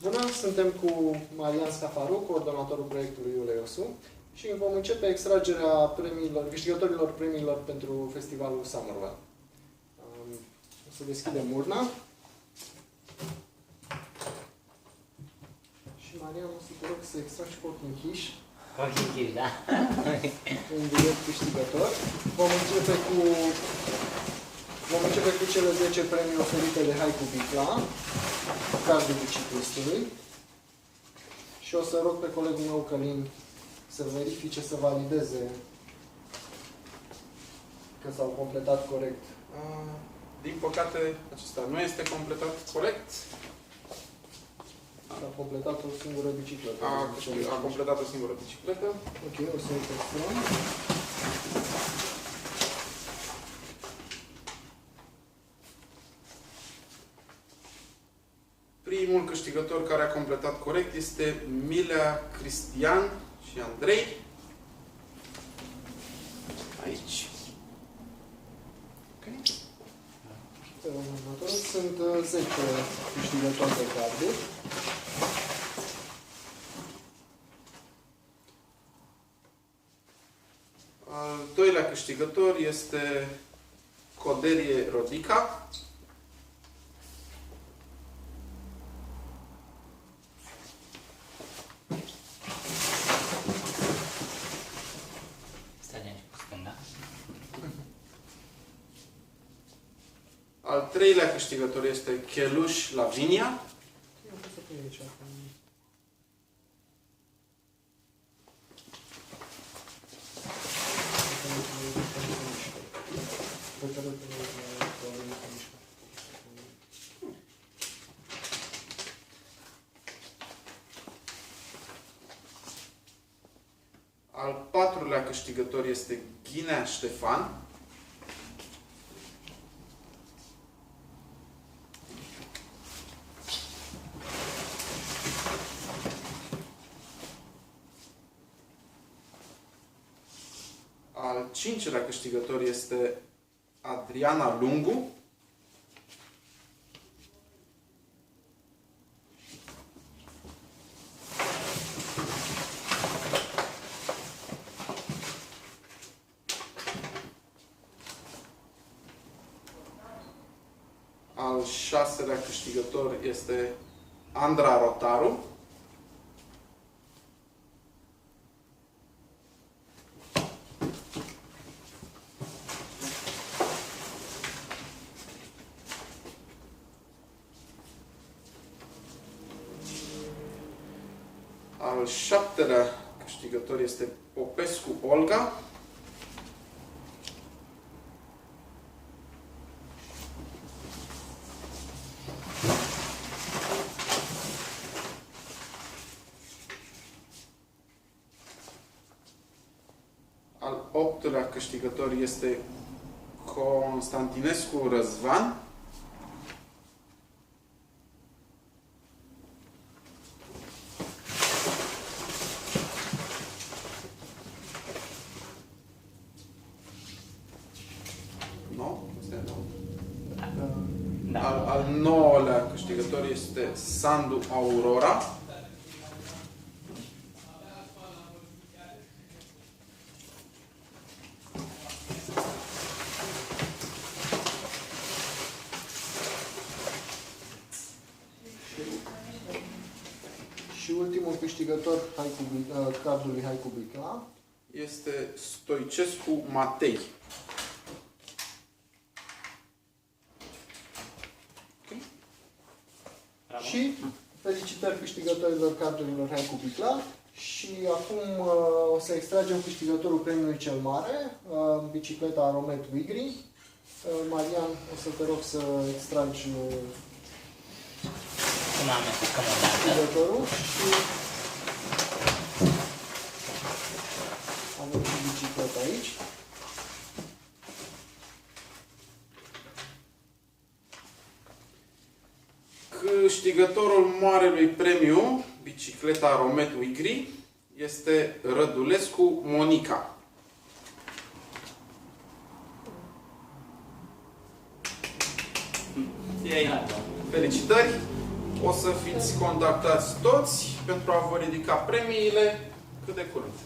Bună, suntem cu Marian Scafaru, coordonatorul proiectului Uleosu și vom începe extragerea premiilor, câștigătorilor premiilor pentru festivalul Summerwell. O să deschidem urna. Și Marian, o să te rog să extragi cu ochii închiși. Ochii închiși, da? Un bilet câștigător. Vom începe cu cele 10 premii oferite de Haiku Bicla, cardul biciclistului. Și o să rog pe colegul meu, Călin, să verifice, să valideze că s-au completat corect. Din păcate, acesta nu este completat corect. A completat o singură bicicletă. A completat o singură bicicletă. Ok, o să îi testăm. Primul câștigător care a completat corect este Milea, Cristian și Andrei. Aici. Okay. Următorul sunt 10 câștigători de carduri. Al doilea câștigător este Coderie Rodica. Al treilea câștigător este Cheluș Lavinia. Al patrulea câștigător este Ghinea Ștefan. Al cincilea câștigător este Adriana Lungu. Al șaselea câștigător este Andra Rotaru. Al șaptelea câștigător este Popescu Olga. Al optulea câștigător este Constantinescu Răzvan. Al nouălea câștigător este Sandu Aurora. Și ultimul câștigător cardului Haiku Bicla este Stoicescu Matei. Și felicitări câștigătorilor cardurilor Haiku Bicla. Și acum o să extragem câștigătorul premiului cel mare, bicicleta Aromet Wigri. Marian, o să te rog să extragi câștigătorul și avem și bicicleta aici. Câștigătorul marelui premiu, bicicleta Aromet Wigri, este Rădulescu Monica. Felicitări! O să fiți contactați toți pentru a vă ridica premiile cât de curând.